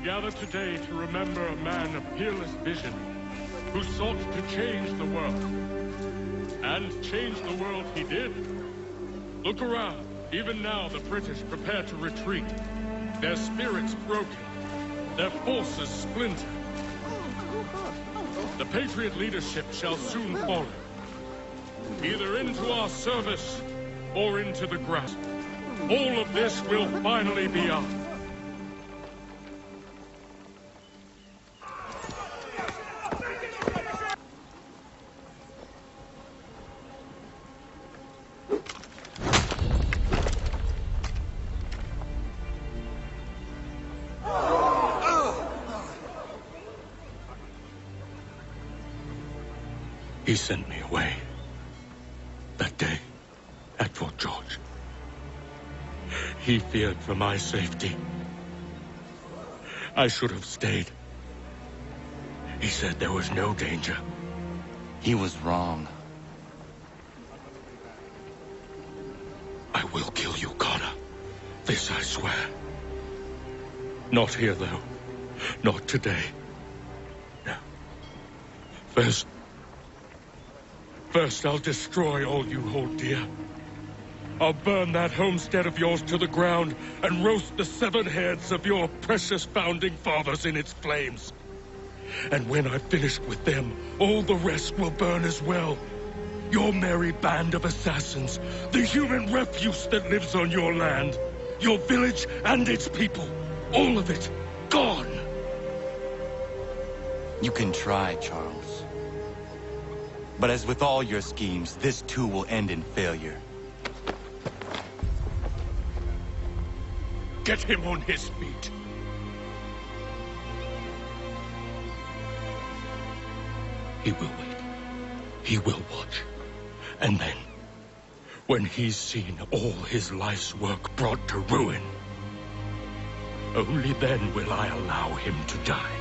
gather today to remember a man of peerless vision who sought to change the world. And change the world he did. Look around. Even now the British prepare to retreat. Their spirits broken. Their forces splintered. The Patriot leadership shall soon fall. Either into our service or into the grasp. All of this will finally be ours. He sent me away. That day, at Fort George. He feared for my safety. I should have stayed. He said there was no danger. He was wrong. I will kill you, Connor. This I swear. Not here, though. Not today. No. First, I'll destroy all you hold dear. I'll burn that homestead of yours to the ground and roast the severed heads of your precious founding fathers in its flames. And when I've finished with them, all the rest will burn as well. Your merry band of assassins, the human refuse that lives on your land, your village and its people, all of it, gone. You can try, Charles. But as with all your schemes, this too will end in failure. Get him on his feet. He will wait. He will watch. And then, when he's seen all his life's work brought to ruin, only then will I allow him to die.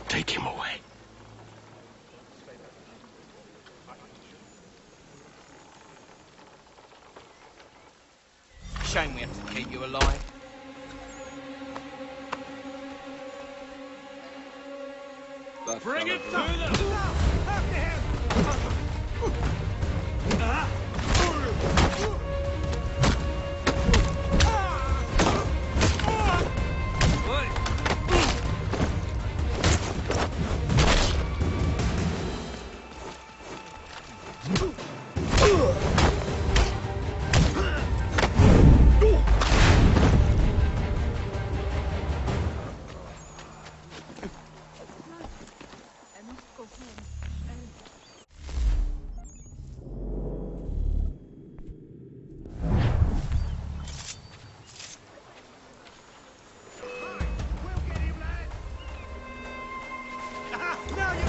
Take him away. Shame we have to keep you alive. Bring it to them! After him!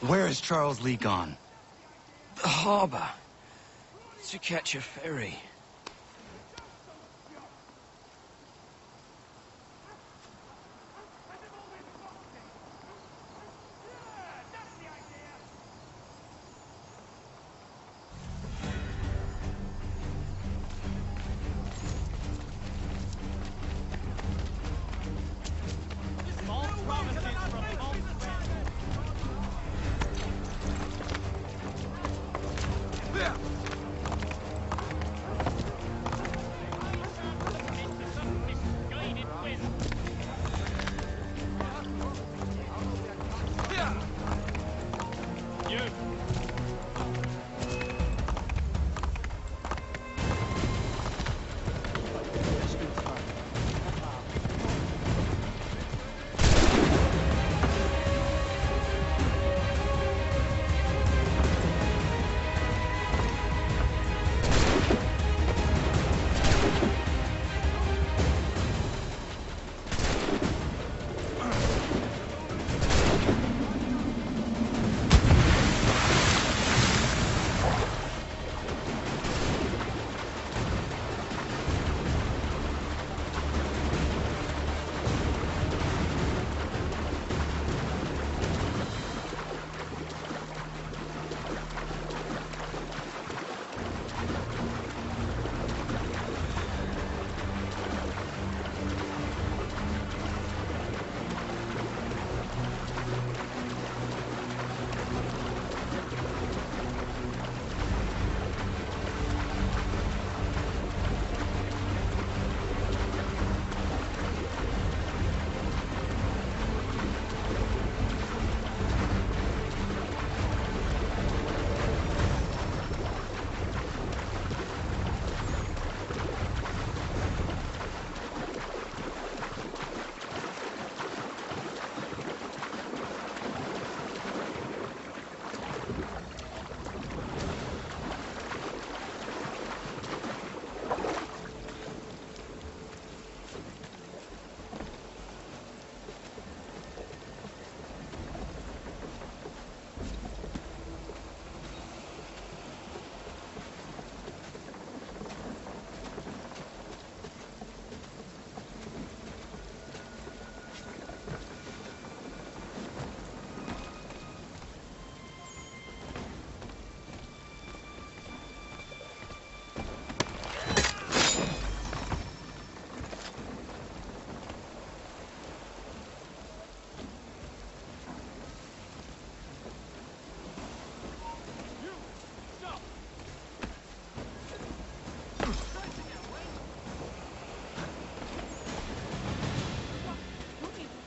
Where is Charles Lee gone? The harbor. To catch a ferry. you.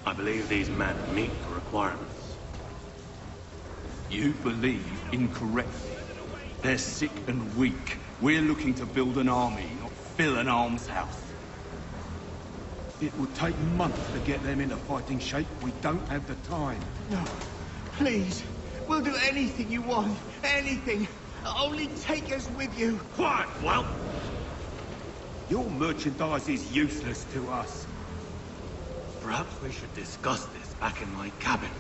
I believe these men meet the requirements. You believe incorrectly. They're sick and weak. We're looking to build an army, not fill an almshouse. It will take months to get them into fighting shape. We don't have the time. No, please. We'll do anything you want. Anything. Only take us with you. Quiet, well. Your merchandise is useless to us. Perhaps we should discuss this back in my cabin.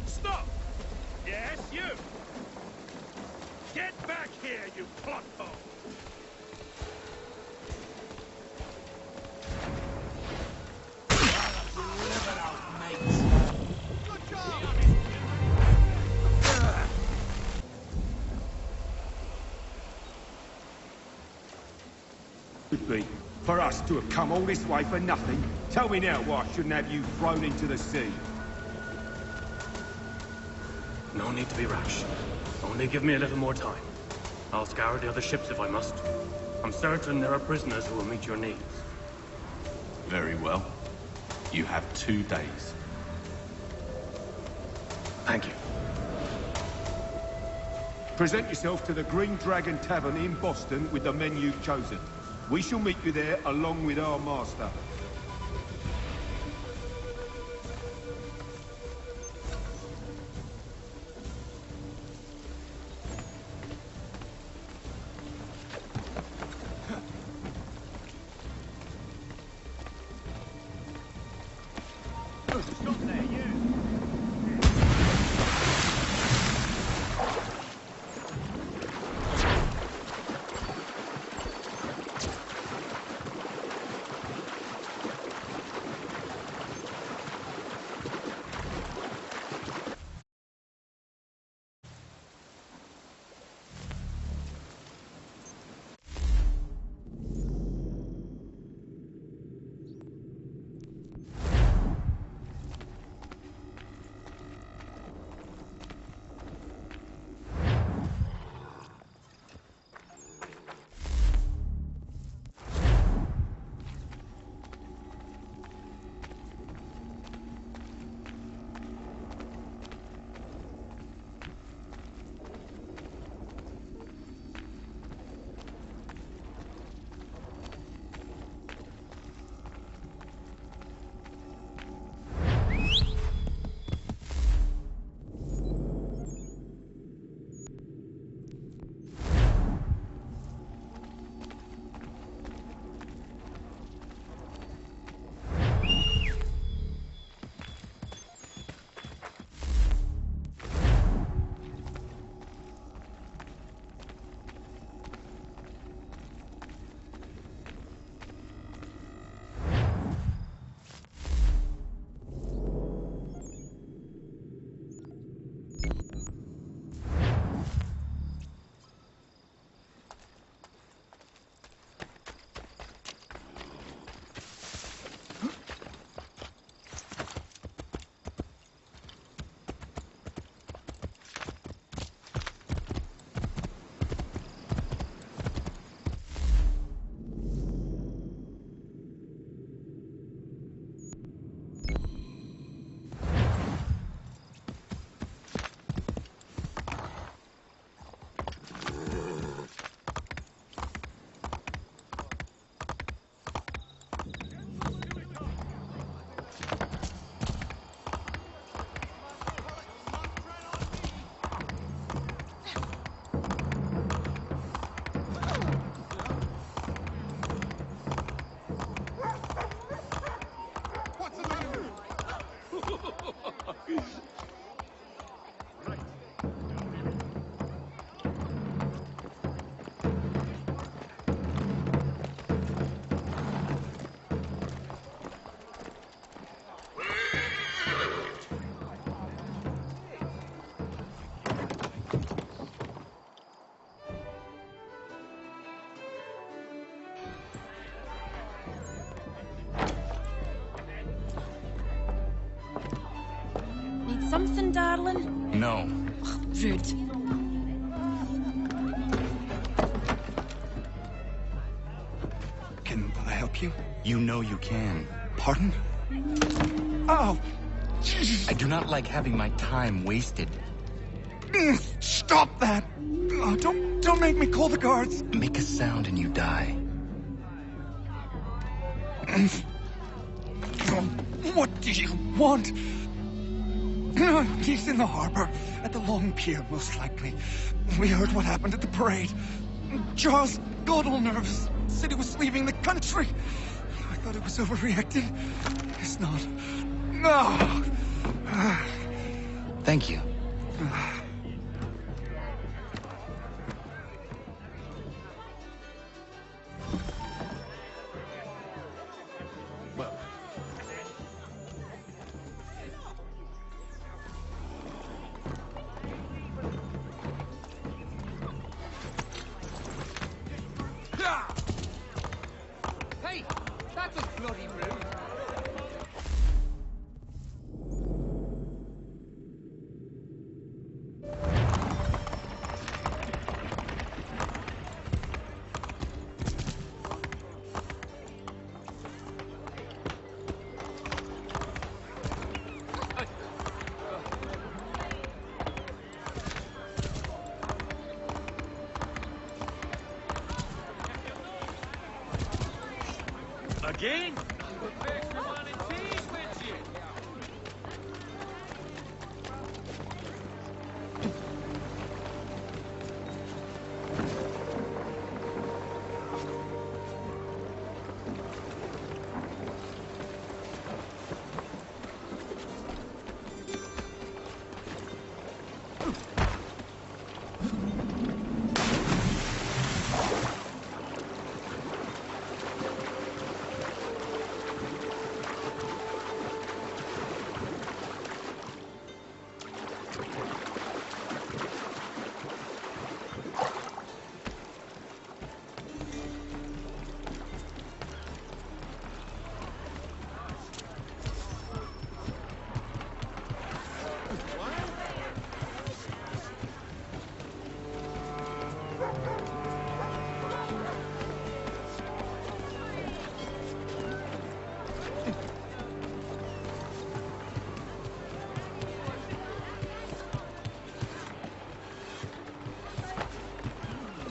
Stop! Yes, you! Get back here, you pothole! Would be for us to have come all this way for nothing. Tell me now why I shouldn't have you thrown into the sea. No need to be rash. Only give me a little more time. I'll scour the other ships if I must. I'm certain there are prisoners who will meet your needs. Very well. You have 2 days. Thank you. Present yourself to the Green Dragon Tavern in Boston with the men you've chosen. We shall meet you there along with our master. Stop there, you. something, darling? No. Ugh, rude. Can I help you? You know you can. Pardon? Oh, Jesus. I do not like having my time wasted. Stop that! Oh, don't make me call the guards. Make a sound and you die. What do you want? He's in the harbor, at the long pier, most likely. We heard what happened at the parade. Charles got all nervous, said he was leaving the country. I thought he was overreacting. It's not. No! Thank you. Hey, that was bloody rude. Again?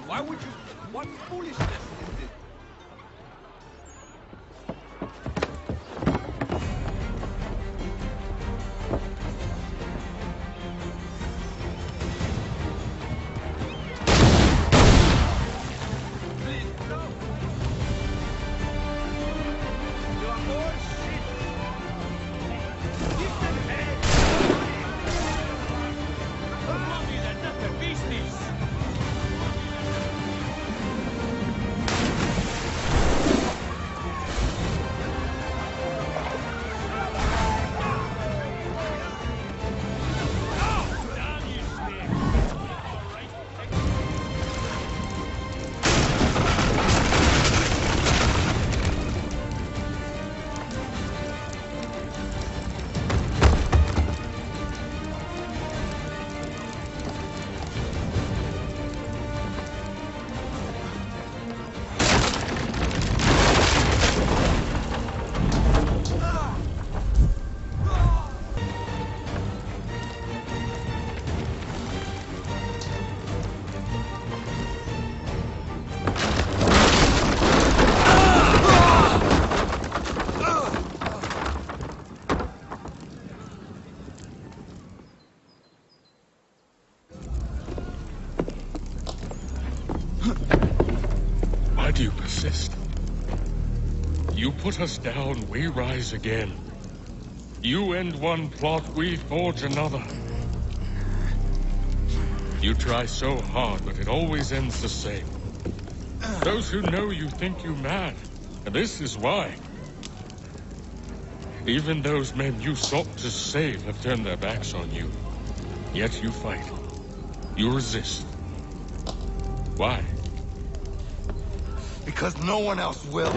Why would you? What foolishness is this? Please, no. You are more shit. Give them head. Bloody the business. Why do you persist? You put us down, we rise again. You end one plot, we forge another. You try so hard, but it always ends the same. Those who know you think you mad, and this is why. Even those men you sought to save have turned their backs on you. Yet you fight. You resist. Why? Because no one else will.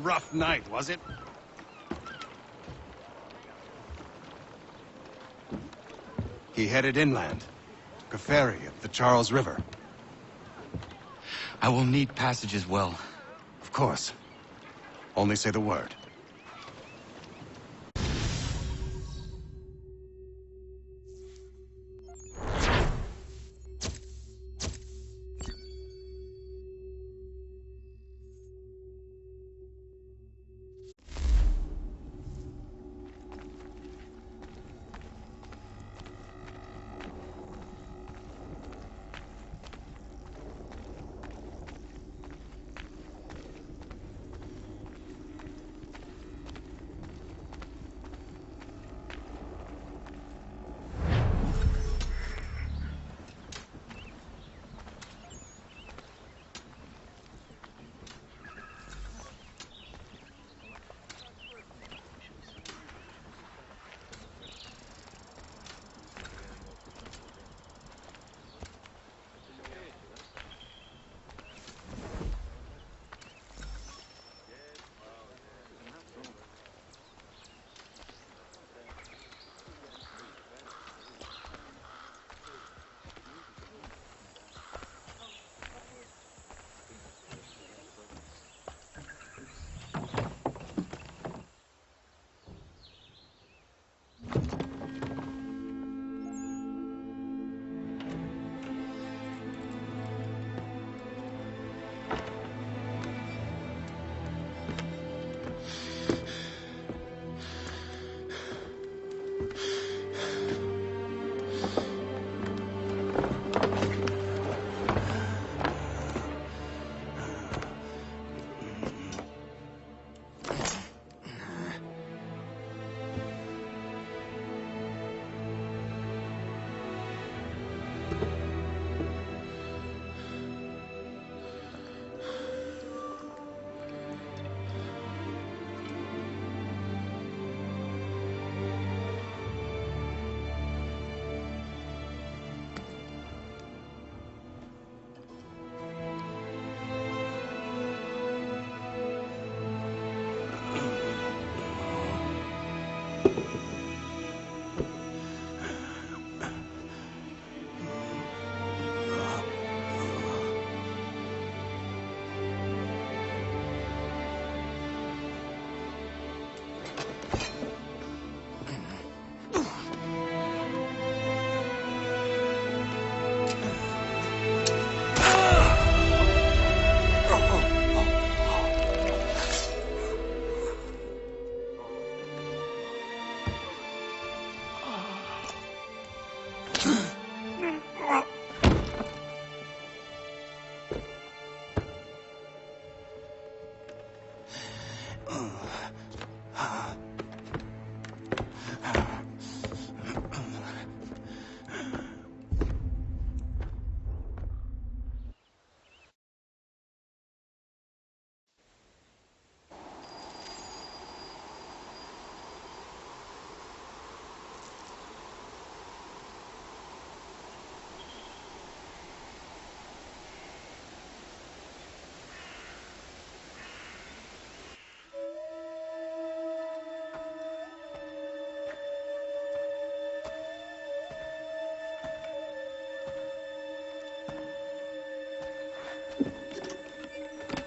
Rough night, was it? He headed inland. A ferry up the Charles River. I will need passage as well. Of course. Only say the word.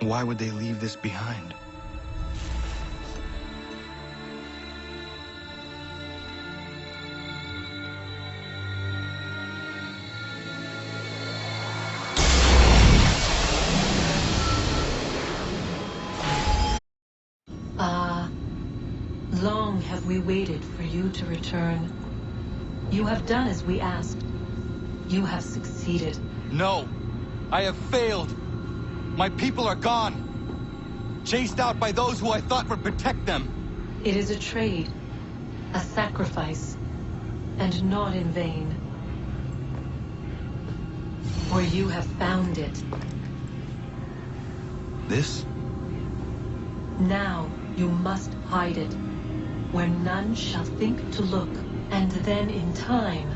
Why would they leave this behind? Long have we waited for you to return. You have done as we asked. You have succeeded. No! I have failed! My people are gone! Chased out by those who I thought would protect them! It is a trade, a sacrifice, and not in vain. For you have found it. This? Now you must hide it, where none shall think to look, and then in time,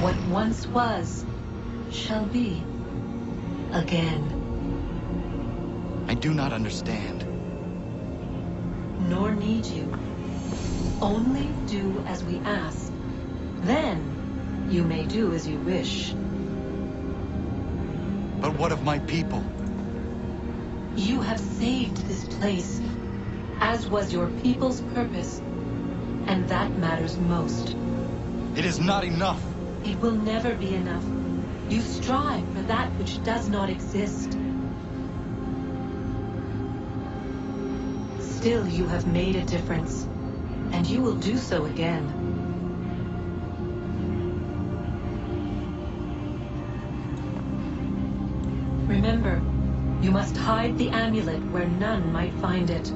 what once was, shall be again. I do not understand. Nor need you. Only do as we ask. Then, you may do as you wish. But what of my people? You have saved this place, as was your people's purpose. And that matters most. It is not enough. It will never be enough. You strive for that which does not exist. Still, you have made a difference, and you will do so again. Remember, you must hide the amulet where none might find it.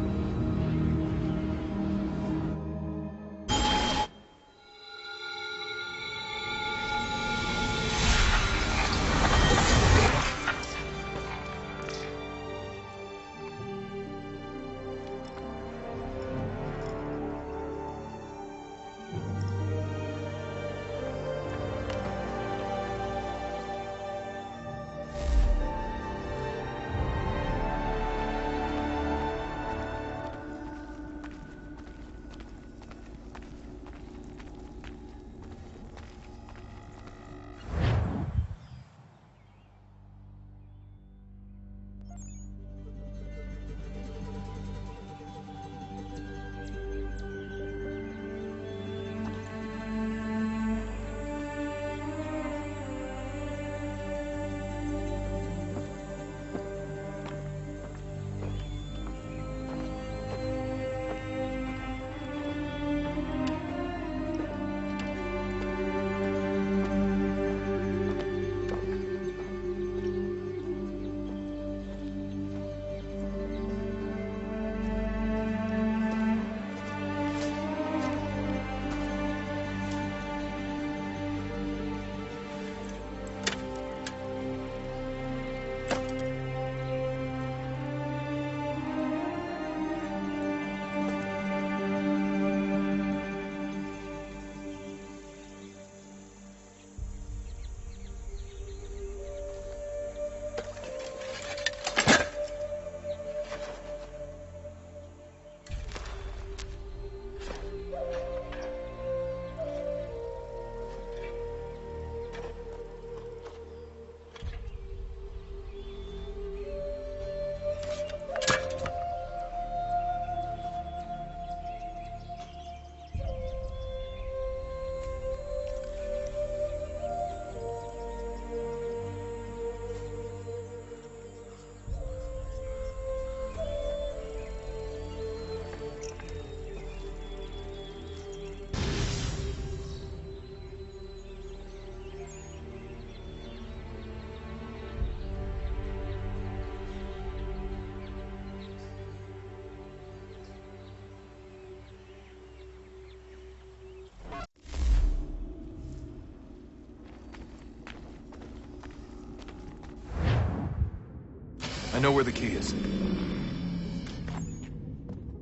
I know where the key is.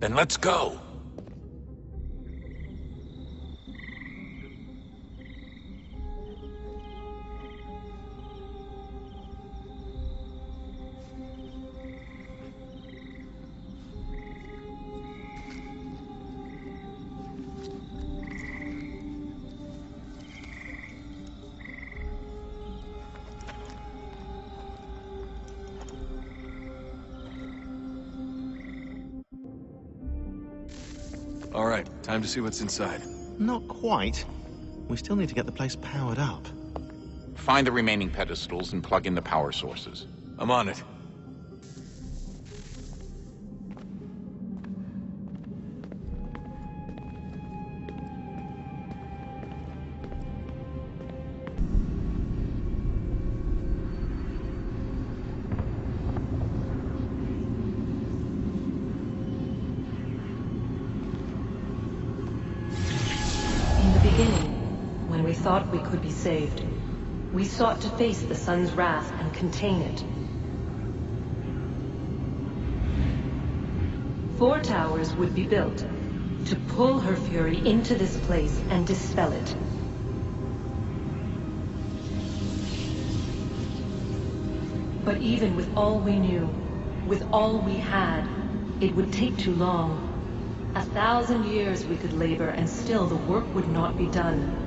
Then let's go. All right, time to see what's inside. Not quite. We still need to get the place powered up. Find the remaining pedestals and plug in the power sources. I'm on it. Thought we could be saved. We sought to face the sun's wrath and contain it. 4 towers would be built to pull her fury into this place and dispel it. But even with all we knew, With all we had, it would take too long. 1,000 years we could labor, and still the work would not be done.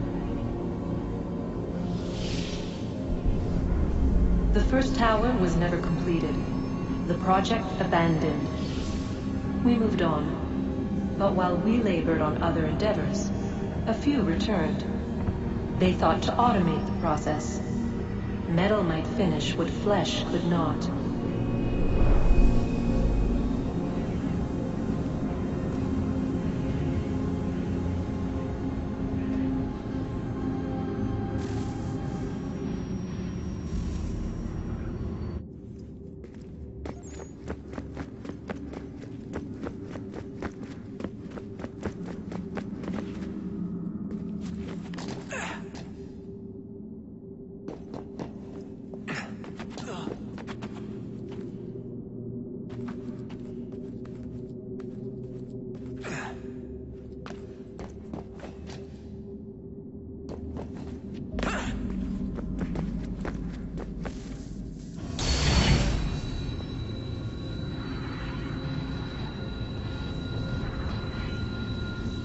The first tower was never completed. The project abandoned. We moved on. But while we labored on other endeavors, a few returned. They thought to automate the process. Metal might finish what flesh could not.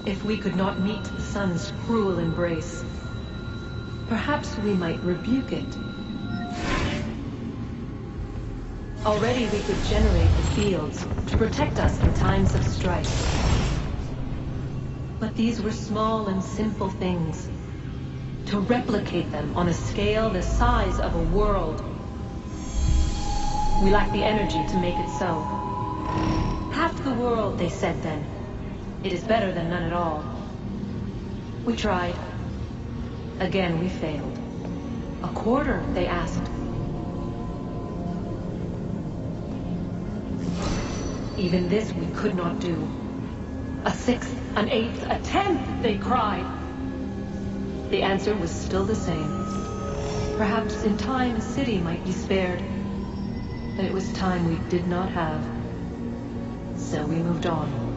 If we could not meet the sun's cruel embrace, perhaps we might rebuke it. Already we could generate the fields to protect us in times of strife. But these were small and simple things. To replicate them on a scale the size of a world, we lacked the energy to make it so. Half the world, they said then. It is better than none at all. We tried. Again, we failed. A quarter, they asked. Even this we could not do. A sixth, an eighth, a tenth, they cried. The answer was still the same. Perhaps in time a city might be spared. But it was time we did not have. So we moved on.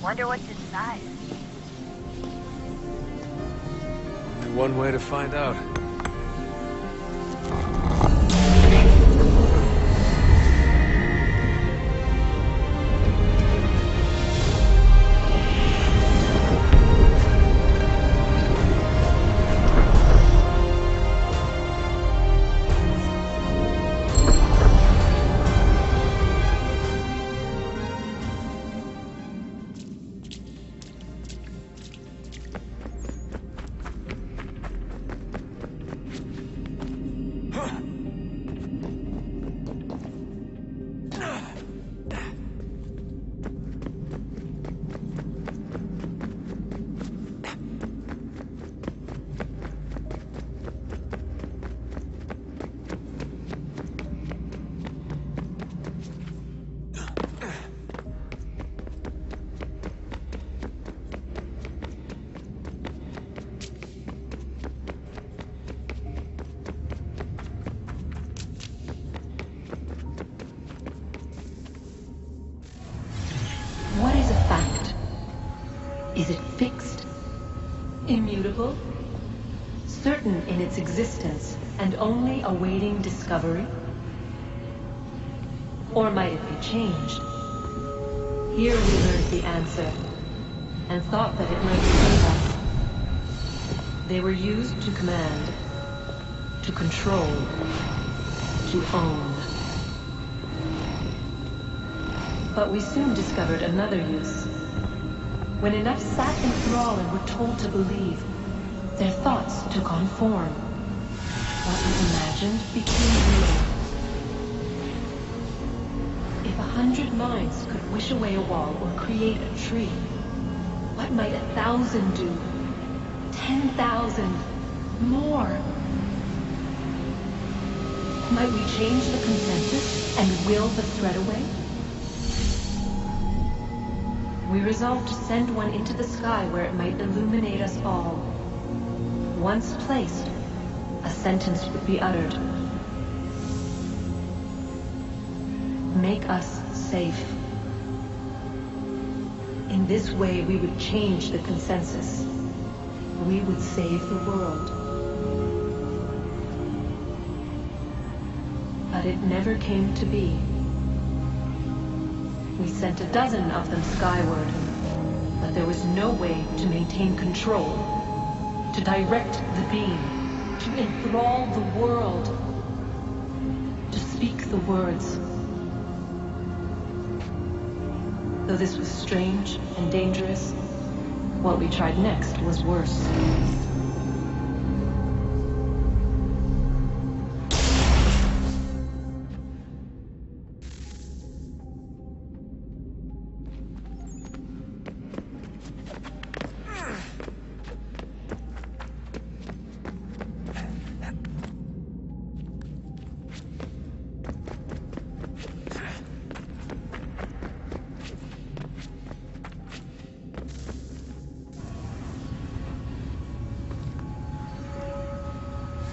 Wonder what's inside. Only one way to find out. What is a fact? Is it fixed? Immutable? Certain in its existence and only awaiting discovery? Or might it be changed? Here we learned the answer, and thought that it might save us. They were used to command, to control, to own. But we soon discovered another use. When enough sat in thrall and were told to believe, their thoughts took on form. What was imagined became real. If 100 minds could wish away a wall or create a tree, what might 1,000 do? 10,000? More? Might we change the consensus and will the threat away? We resolved to send one into the sky where it might illuminate us all. Once placed, a sentence would be uttered. make us safe. In this way, we would change the consensus. We would save the world. But it never came to be. We sent a dozen of them skyward, but there was no way to maintain control, to direct the beam, to enthrall the world, to speak the words. Though this was strange and dangerous, what we tried next was worse.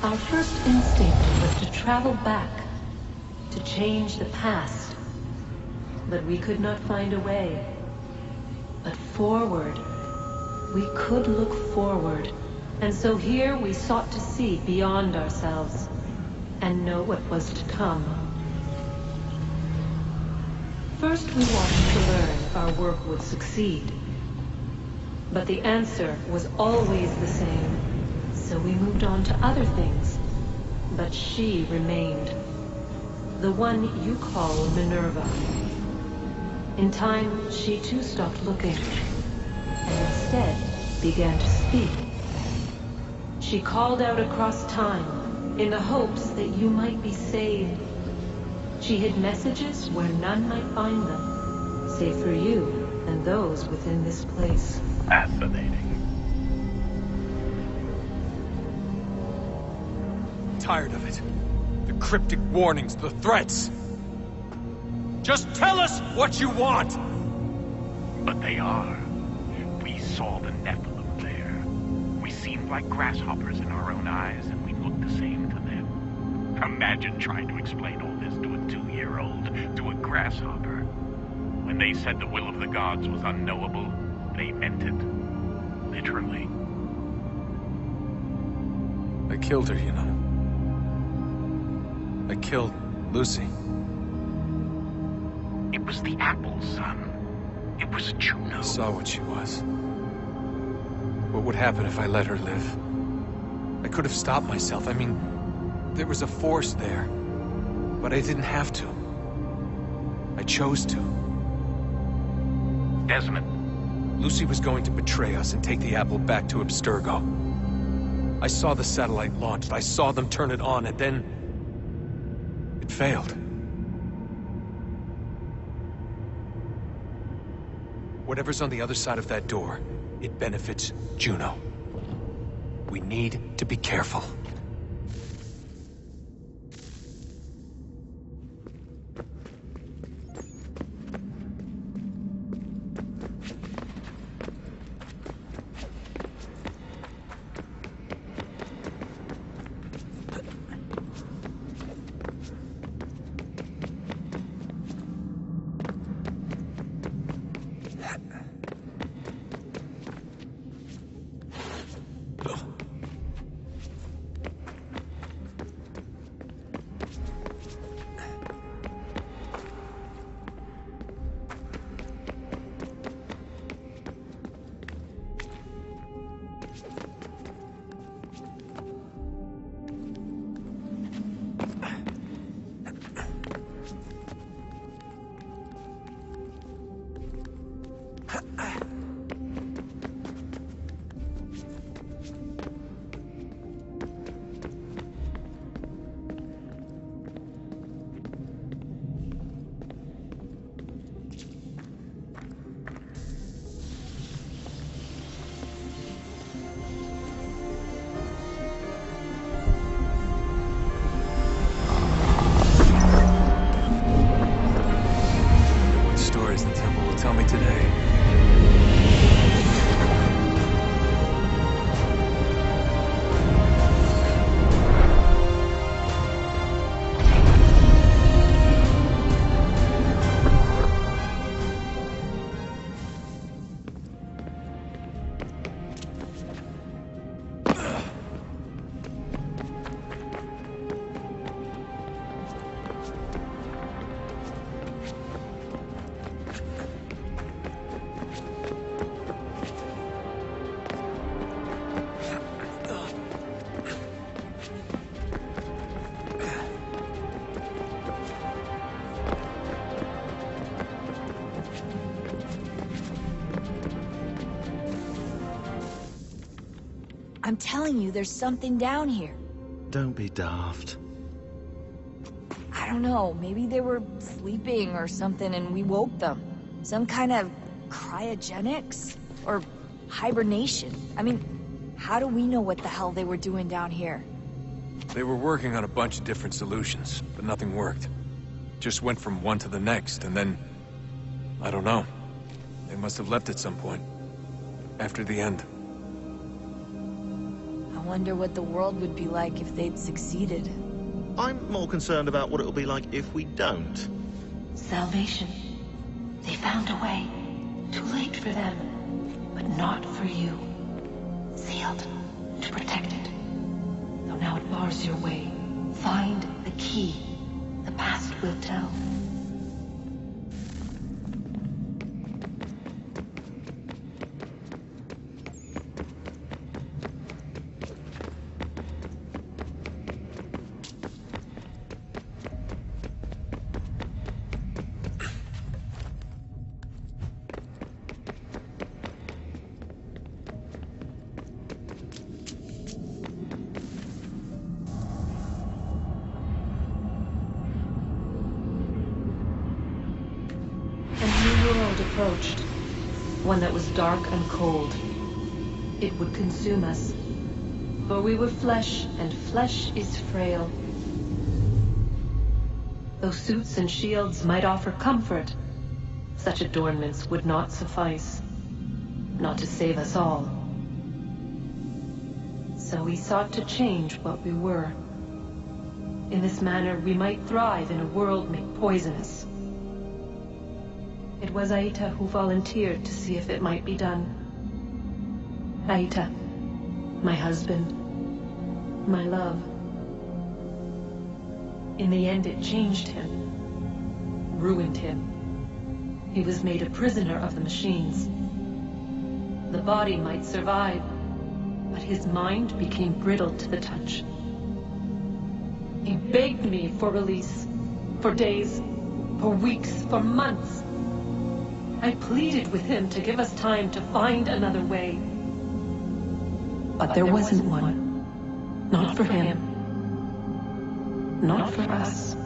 Our first instinct was to travel back, to change the past. But we could not find a way. But forward, we could look forward. And so here we sought to see beyond ourselves and know what was to come. First we wanted to learn if our work would succeed. But the answer was always the same. So we moved on to other things, but she remained. The one you call Minerva. In time, she too stopped looking, and instead began to speak. She called out across time, in the hopes that you might be saved. She hid messages where none might find them, save for you and those within this place. Fascinating. Tired of it. The cryptic warnings, the threats. Just tell us what you want! But they are. We saw the Nephilim there. We seemed like grasshoppers in our own eyes, and we looked the same to them. Imagine trying to explain all this to a 2-year-old, to a grasshopper. When they said the will of the gods was unknowable, they meant it. Literally. I killed her, you know. I killed Lucy. It was the apple, son. It was Juno. I saw what she was. What would happen if I let her live? I could have stopped myself. I mean, there was a force there. But I didn't have to. I chose to. Desmond. Lucy was going to betray us and take the apple back to Abstergo. I saw the satellite launched. I saw them turn it on, and then it failed. Whatever's on the other side of that door, it benefits Juno. We need to be careful. I'm telling you, there's something down here. Don't be daft. I don't know, maybe they were sleeping or something and we woke them. Some kind of cryogenics? Or hibernation? I mean, how do we know what the hell they were doing down here? They were working on a bunch of different solutions, but nothing worked. Just went from one to the next, and then... I don't know. They must have left at some point. After the end. I wonder what the world would be like if they'd succeeded. I'm more concerned about what it'll be like if we don't. Salvation. They found a way. Too late for them, but not for you. Sealed to protect it. Though now it bars your way. Find the key. The past will tell. Approached. One that was dark and cold. It would consume us. For we were flesh, and flesh is frail. Though suits and shields might offer comfort, such adornments would not suffice. Not to save us all. So we sought to change what we were. In this manner, we might thrive in a world made poisonous. It was Aita who volunteered to see if it might be done. Aita, my husband, my love. In the end, it changed him, ruined him. He was made a prisoner of the machines. The body might survive, but his mind became brittle to the touch. He begged me for release, for days, for weeks, for months. I pleaded with him to give us time to find another way. But there wasn't one. Not for him. Not for us.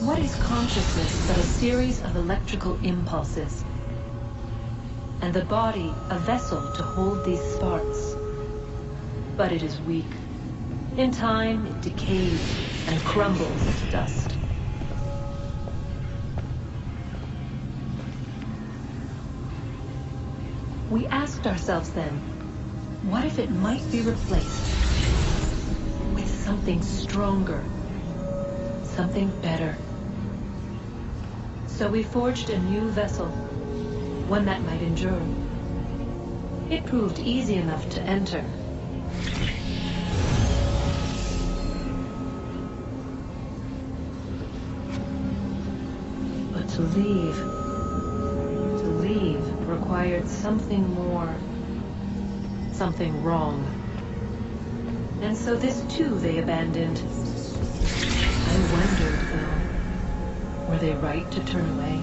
What is consciousness but a series of electrical impulses? And the body a vessel to hold these sparks. But it is weak. In time, it decays and crumbles to dust. We asked ourselves then, what if it might be replaced with something stronger, something better? So we forged a new vessel, one that might endure. It proved easy enough to enter. But to leave required something more. Something wrong. And so this too they abandoned. I wondered, though, were they right to turn away?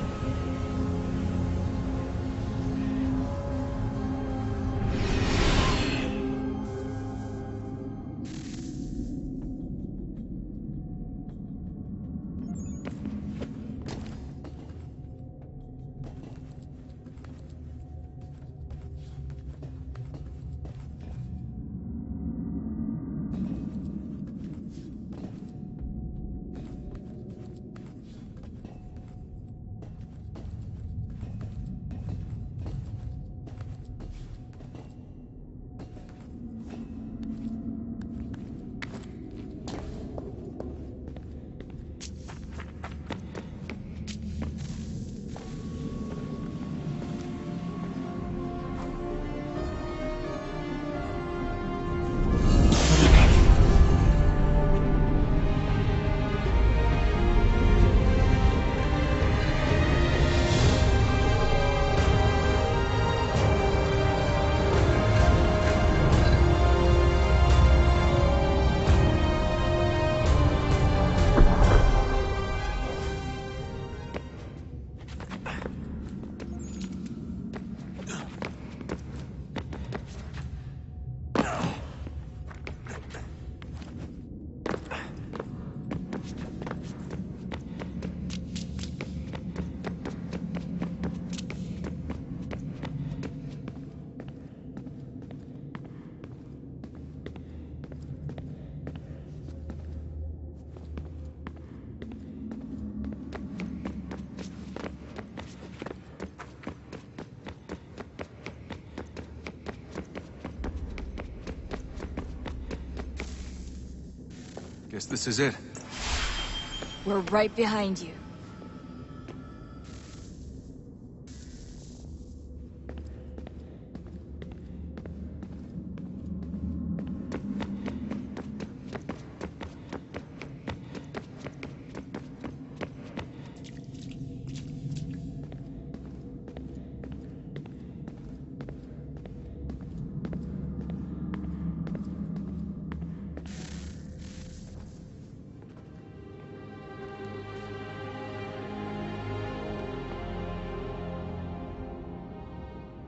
Guess this is it. We're right behind you.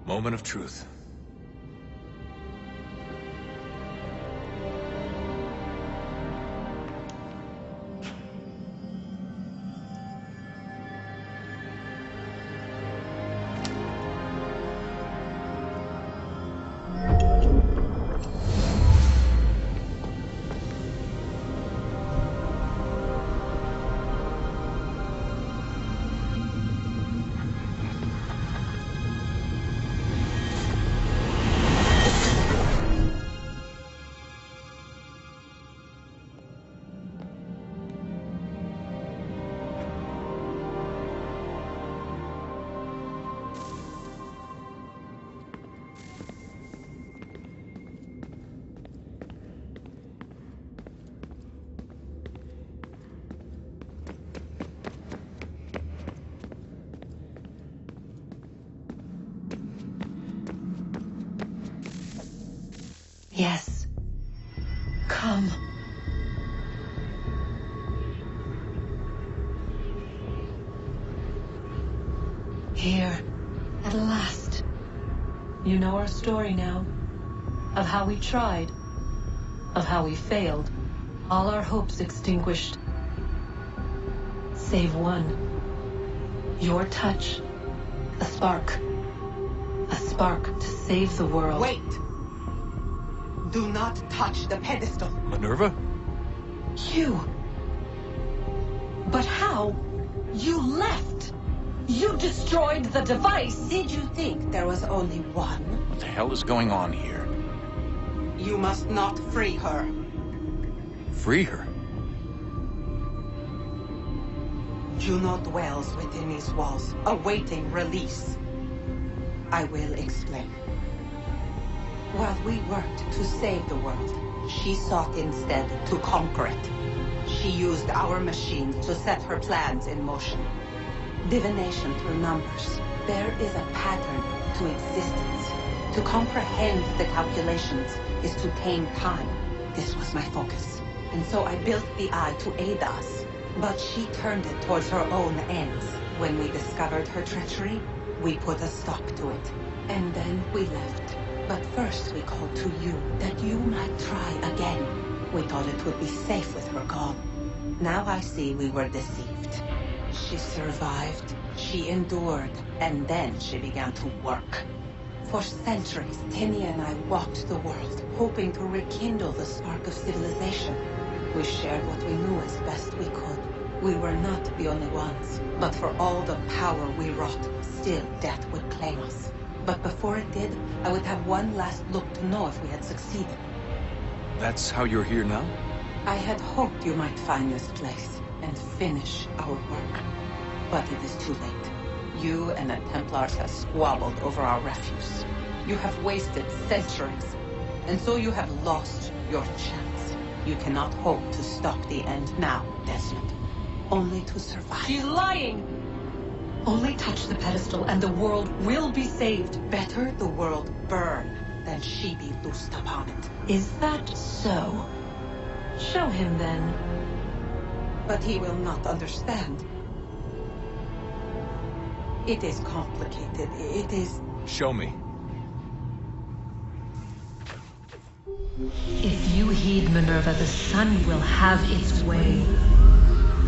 Moment of truth. Yes. Come. Here, at last. You know our story now. Of how we tried. Of how we failed. All our hopes extinguished. Save one. Your touch. A spark. A spark to save the world. Wait! Do not touch the pedestal. Minerva? You. But how? You left. You destroyed the device. Did you think there was only one? What the hell is going on here? You must not free her. Free her? Juno dwells within these walls, awaiting release. I will explain. While we worked to save the world, she sought instead to conquer it. She used our machine to set her plans in motion. Divination through numbers. There is a pattern to existence. To comprehend the calculations is to tame time. This was my focus. And so I built the eye to aid us. But she turned it towards her own ends. When we discovered her treachery, we put a stop to it. And then we left. But first we called to you, that you might try again. We thought it would be safe with her gone. Now I see we were deceived. She survived, she endured, and then she began to work. For centuries, Tinny and I walked the world, hoping to rekindle the spark of civilization. We shared what we knew as best we could. We were not the only ones, but for all the power we wrought, still death would claim us. But before it did, I would have one last look to know if we had succeeded. That's how you're here now? I had hoped you might find this place and finish our work. But it is too late. You and the Templars have squabbled over our refuse. You have wasted centuries, and so you have lost your chance. You cannot hope to stop the end now, Desmond. Only to survive. She's lying! Only touch the pedestal and the world will be saved. Better the world burn than she be loosed upon it. Is that so? Show him then. But he will not understand. It is complicated. It is... Show me. If you heed Minerva, the sun will have its way.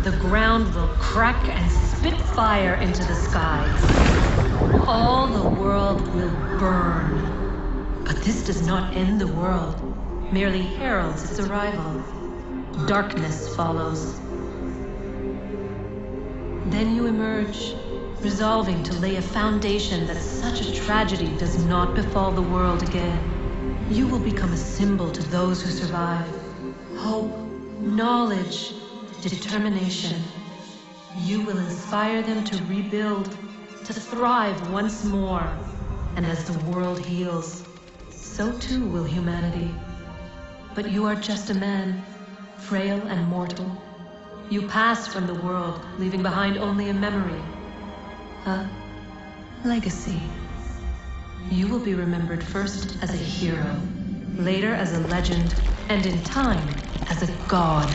The ground will crack and spit fire into the skies. All the world will burn. But this does not end the world, merely heralds its arrival. Darkness follows. Then you emerge, resolving to lay a foundation that such a tragedy does not befall the world again. You will become a symbol to those who survive. Hope, knowledge, determination. You will inspire them to rebuild, to thrive once more. And as the world heals, so too will humanity. But you are just a man, frail and mortal. You pass from the world, leaving behind only a memory. A legacy. You will be remembered first as a hero, later as a legend, and in time as a god.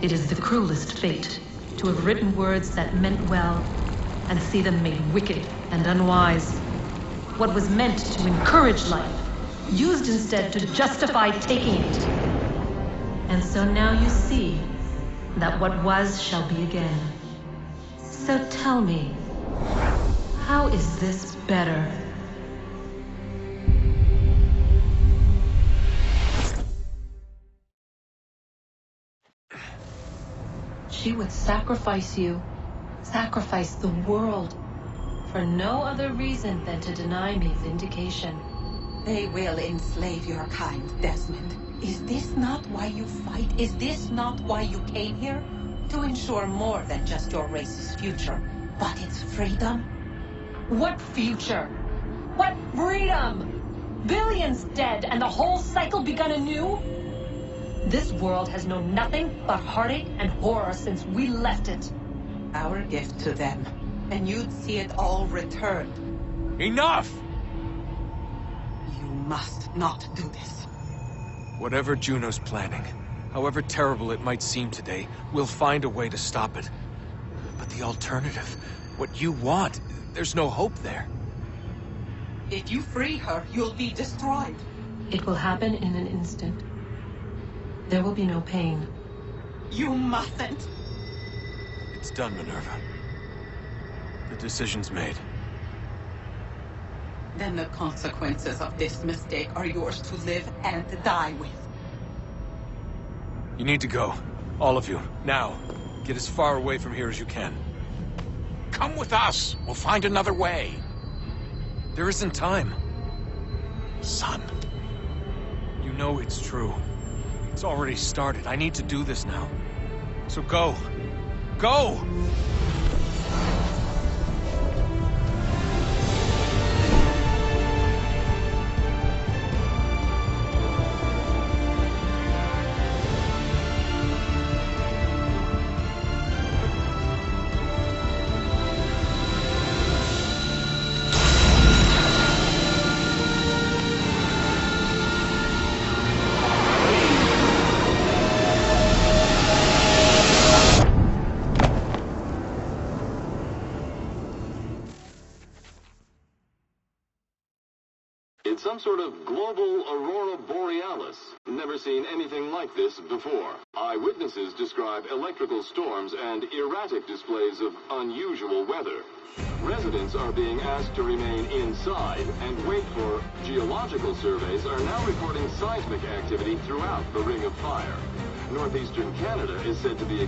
It is the cruelest fate to have written words that meant well and see them made wicked and unwise. What was meant to encourage life, used instead to justify taking it. And so now you see that what was shall be again. So tell me, how is this better? She would sacrifice you, sacrifice the world, for no other reason than to deny me vindication. They will enslave your kind, Desmond. Is this not why you fight? Is this not why you came here? To ensure more than just your race's future, but its freedom? What future? What freedom? Billions dead and the whole cycle begun anew? This world has known nothing but heartache and horror since we left it. Our gift to them, and you'd see it all returned. Enough! You must not do this. Whatever Juno's planning, however terrible it might seem today, we'll find a way to stop it. But the alternative, what you want, there's no hope there. If you free her, you'll be destroyed. It will happen in an instant. There will be no pain. You mustn't. It's done, Minerva. The decision's made. Then the consequences of this mistake are yours to live and die with. You need to go. All of you. Now. Get as far away from here as you can. Come with us. We'll find another way. There isn't time. Son. You know it's true. It's already started. I need to do this now. So go. Go! It's some sort of global aurora borealis. Never seen anything like this before. Eyewitnesses describe electrical storms and erratic displays of unusual weather. Residents are being asked to remain inside and wait for geological surveys are now reporting seismic activity throughout the Ring of Fire. Northeastern Canada is said to be